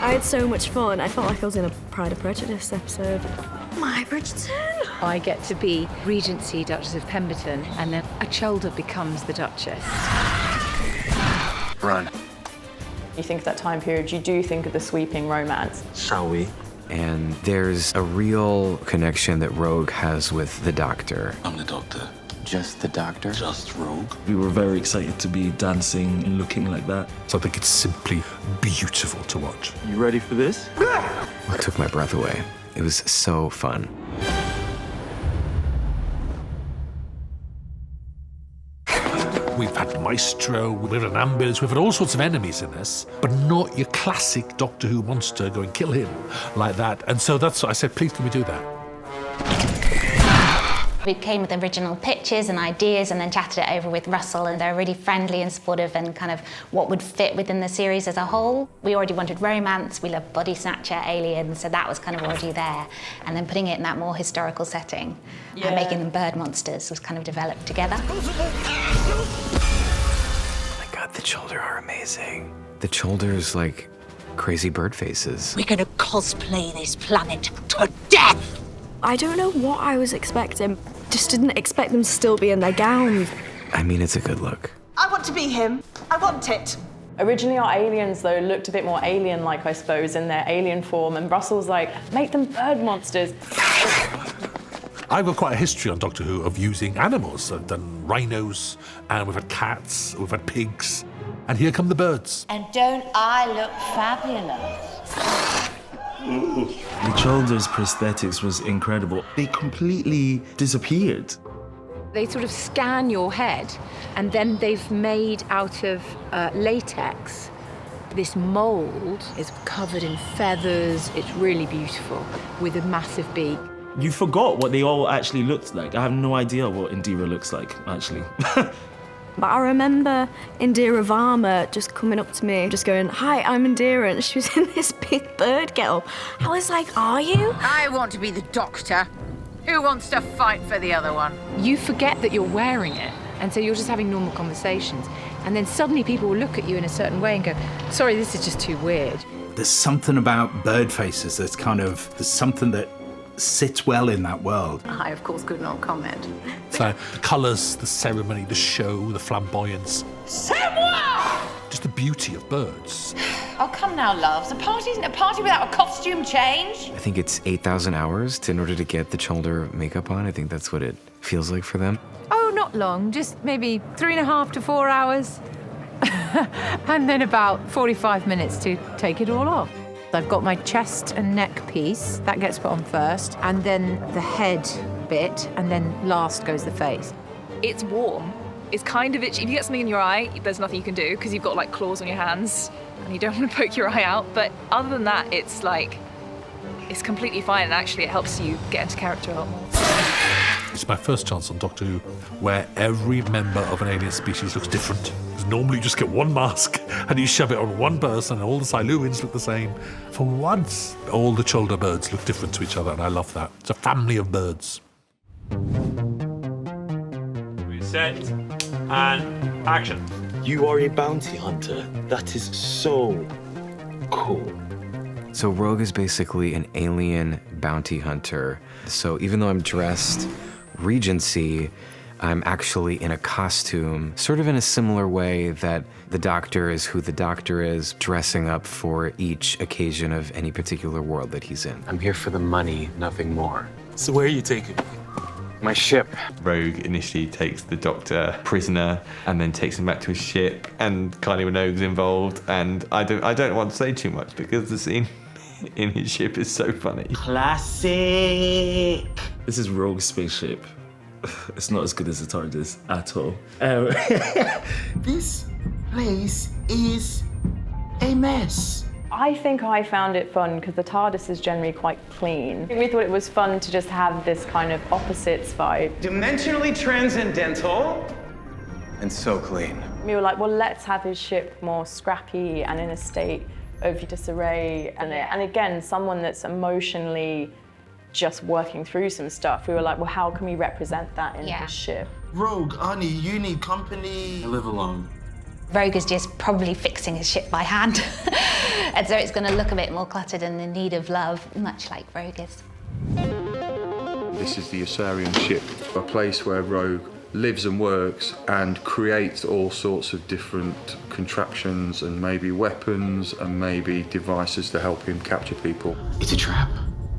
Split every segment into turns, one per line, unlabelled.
I had so much fun. I felt like I was in a Pride and Prejudice episode. My Bridgerton!
I get to be Regency Duchess of Pemberton, and then Achilda becomes the Duchess.
Run.
You think of that time period, you do think of the sweeping romance.
Shall we?
And there's a real connection that Rogue has with the Doctor.
I'm the Doctor.
Just the Doctor?
Just Rogue.
We were very excited to be dancing and looking like that.
So I think it's simply beautiful to watch.
You ready for this?
It took my breath away. It was so fun.
We've had Maestro, we've had an ambulance, we've had all sorts of enemies in this, but not your classic Doctor Who monster, go and kill him like that. And so that's what I said, please can we do that?
We came with original pitches and ideas and then chatted it over with Russell, and they're really friendly and supportive and kind of what would fit within the series as a whole. We already wanted romance, we love body snatcher, aliens, so that was kind of already there. And then putting it in that more historical setting and making them bird monsters was kind of developed together.
Oh my God, the Chulder are amazing. The Chulder's like crazy bird faces.
We're gonna cosplay this planet to death!
I don't know what I was expecting. Just didn't expect them to still be in their gowns.
I mean, it's a good look.
I want to be him. I want it.
Originally our aliens, though, looked a bit more alien-like, I suppose, in their alien form, and Russell's like, make them bird monsters.
I've got quite a history on Doctor Who of using animals. I've done rhinos, and we've had cats, we've had pigs, and here come the birds.
And don't I look fabulous?
The Chulder's prosthetics was incredible. They completely disappeared.
They sort of scan your head, and then they've made out of latex this mould. Is covered in feathers. It's really beautiful, with a massive beak.
You forgot what they all actually looked like. I have no idea what Indira looks like, actually.
But I remember Indira Varma just coming up to me, just going, "Hi, I'm Indira," and she was in this big bird getup. I was like, "Are you?"
I want to be the Doctor. Who wants to fight for the other one?
You forget that you're wearing it, and so you're just having normal conversations. And then suddenly people will look at you in a certain way and go, "Sorry, this is just too weird."
There's something about bird faces there's something that sits well in that world.
I, of course, could not comment.
So the colours, the ceremony, the show, the flamboyance.
C'est moi!
Just the beauty of birds.
Oh, come now, loves. A party isn't a party without a costume change.
I think it's 8,000 hours in order to get the Chulder makeup on. I think that's what it feels like for them.
Oh, not long, just maybe 3.5 to 4 hours. And then about 45 minutes to take it all off. I've got my chest and neck piece, that gets put on first, and then the head bit, and then last goes the face.
It's warm. It's kind of itchy. If you get something in your eye, there's nothing you can do because you've got like claws on your hands and you don't want to poke your eye out. But other than that, it's completely fine, and actually it helps you get into character a lot more.
It's my first chance on Doctor Who where every member of an alien species looks different. Because normally you just get one mask and you shove it on one person and all the Siluans look the same. For once, all the Chulder birds look different to each other, and I love that. It's a family of birds.
Set and action.
You are a bounty hunter. That is so cool.
So Rogue is basically an alien bounty hunter. So even though I'm dressed Regency, I'm actually in a costume, sort of in a similar way that the Doctor is who the Doctor is, dressing up for each occasion of any particular world that he's in.
I'm here for the money, nothing more.
So where are you taking me?
My ship.
Rogue initially takes the Doctor prisoner and then takes him back to his ship, and Kylie Minogue's involved, and I don't want to say too much because the scene in his ship is so funny.
Classic! This is Rogue's spaceship. It's not as good as the TARDIS at all.
This place is a mess.
I think I found it fun because the TARDIS is generally quite clean. We thought it was fun to just have this kind of opposites vibe.
Dimensionally transcendental.
And so clean.
We were like, well, let's have his ship more scrappy and in a state of disarray. And again, someone that's emotionally just working through some stuff. We were like, well, how can we represent that in his ship?
Rogue, Arnie, you need company.
I live alone.
Rogue is just probably fixing his ship by hand. And so it's going to look a bit more cluttered and in need of love, much like Rogue is.
This is the Asarian ship, a place where Rogue lives and works and creates all sorts of different contraptions and maybe weapons and maybe devices to help him capture people.
It's a trap.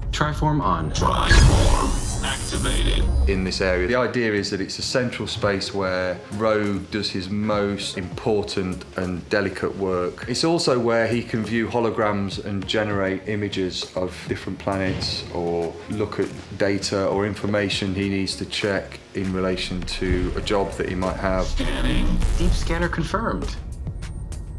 Triform on.
Triform activated. In this area, the idea is that it's a central space where Rogue does his most important and delicate work. It's also where he can view holograms and generate images of different planets or look at data or information he needs to check in relation to a job that he might have.
Scanning. Deep scanner confirmed.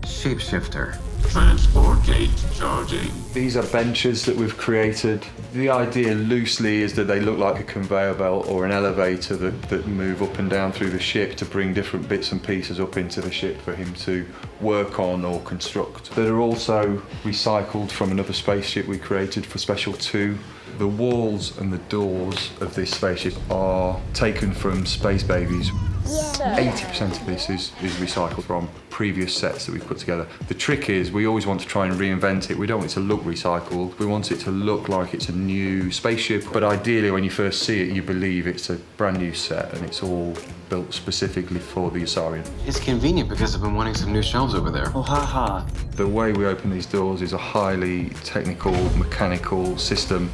Shapeshifter.
Transport gate charging. These are benches that we've created. The idea loosely is that they look like a conveyor belt or an elevator that move up and down through the ship to bring different bits and pieces up into the ship for him to work on or construct. That are also recycled from another spaceship we created for Special 2. The walls and the doors of this spaceship are taken from Space Babies. 80% of this is recycled from previous sets that we've put together. The trick is we always want to try and reinvent it. We don't want it to look recycled. We want it to look like it's a new spaceship, but ideally when you first see it, you believe it's a brand new set and it's all built specifically for the Asarian.
It's convenient because I've been wanting some new shelves over there.
Oh, haha. The way we open these doors is a highly technical, mechanical system.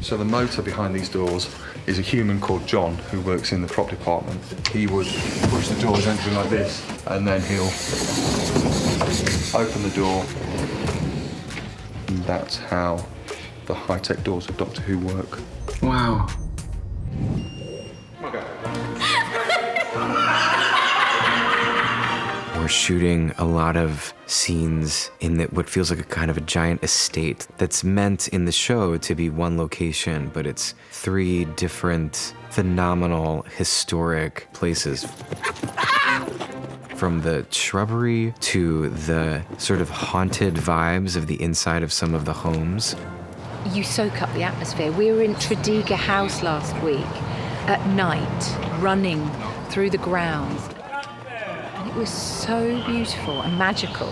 So the motor behind these doors is a human called John who works in the prop department. He would push the doors entering like this, and then he'll open the door. And that's how the high-tech doors of Doctor Who work.
Wow. We're shooting a lot of scenes in what feels like a kind of a giant estate that's meant in the show to be one location, but it's 3 different phenomenal historic places. From the shrubbery to the sort of haunted vibes of the inside of some of the homes.
You soak up the atmosphere. We were in Tredegar House last week at night, running through the grounds. It was so beautiful and magical.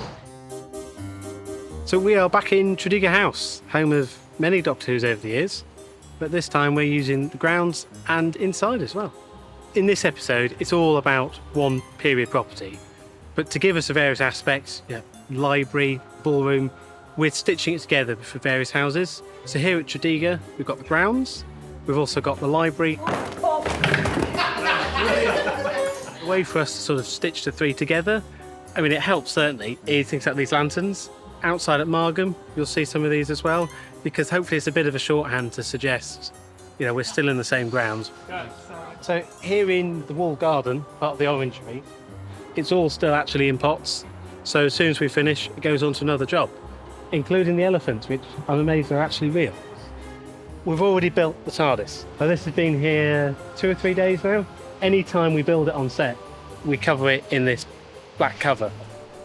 So we are back in Tredegar House, home of many Doctor Who's over the years, but this time we're using the grounds and inside as well. In this episode, it's all about one period property, but to give us the various aspects, library, ballroom, we're stitching it together for various houses. So here at Tredegar, we've got the grounds, we've also got the library. A way for us to sort of stitch the 3 together, I mean, it helps certainly, is things like these lanterns. Outside at Margam, you'll see some of these as well, because hopefully it's a bit of a shorthand to suggest, we're still in the same grounds. So here in the wall garden, part of the orangery, it's all still actually in pots. So as soon as we finish, it goes on to another job, including the elephants, which I'm amazed are actually real. We've already built the TARDIS. So this has been here 2 or 3 days now. Any time we build it on set, we cover it in this black cover.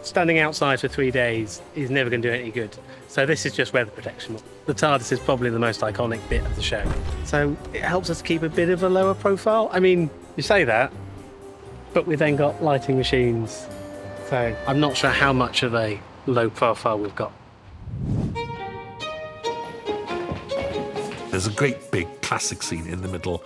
Standing outside for 3 days is never going to do any good. So this is just weather protection. The TARDIS is probably the most iconic bit of the show. So it helps us keep a bit of a lower profile. I mean, you say that, but we've then got lighting machines. So I'm not sure how much of a low profile we've got.
There's a great big classic scene in the middle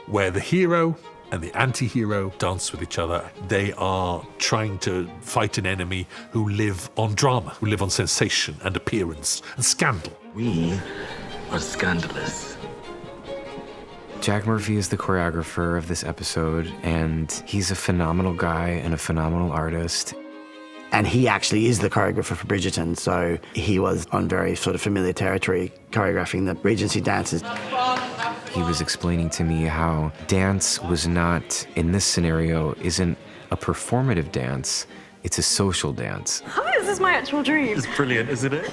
where the hero and the anti-hero dance with each other. They are trying to fight an enemy who live on drama, who live on sensation and appearance and scandal.
We are scandalous.
Jack Murphy is the choreographer of this episode, and he's a phenomenal guy and a phenomenal artist.
And he actually is the choreographer for Bridgerton, so he was on very sort of familiar territory choreographing the Regency dances.
He was explaining to me how dance was not, in this scenario, isn't a performative dance, it's a social dance.
How is this my actual dream?
It's brilliant, isn't it?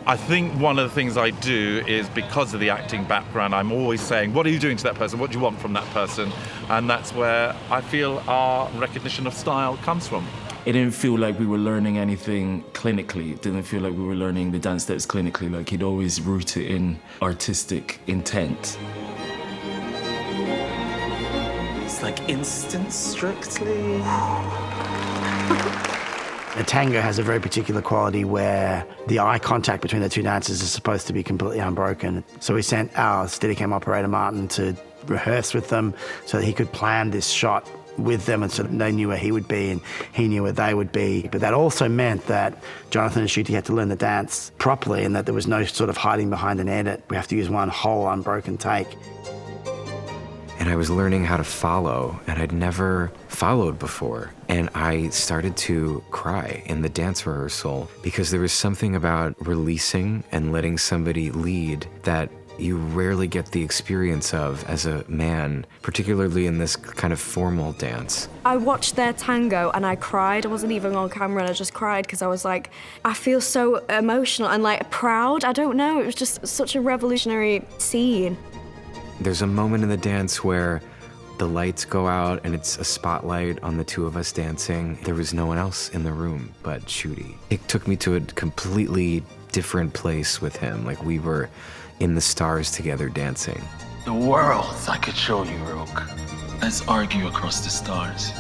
I think one of the things I do is, because of the acting background, I'm always saying, what are you doing to that person? What do you want from that person? And that's where I feel our recognition of style comes from.
It didn't feel like we were learning anything clinically. It didn't feel like we were learning the dance steps clinically. Like, he'd always root it in artistic intent.
It's like instant Strictly.
The tango has a very particular quality where the eye contact between the two dancers is supposed to be completely unbroken. So we sent our Steadicam operator, Martin, to rehearse with them so that he could plan this shot with them, and so that they knew where he would be and he knew where they would be. But that also meant that Jonathan and Ncuti had to learn the dance properly, and that there was no sort of hiding behind an edit. We have to use one whole unbroken take.
And I was learning how to follow, and I'd never followed before. And I started to cry in the dance rehearsal because there was something about releasing and letting somebody lead that you rarely get the experience of as a man, particularly in this kind of formal dance.
I watched their tango and I cried. I wasn't even on camera and I just cried because I was like, I feel so emotional and like proud. I don't know, it was just such a revolutionary scene.
There's a moment in the dance where the lights go out and it's a spotlight on the two of us dancing. There was no one else in the room but Ncuti. It took me to a completely different place with him, like we were in the stars together dancing.
The worlds I could show you, Rook. Let's argue across the stars.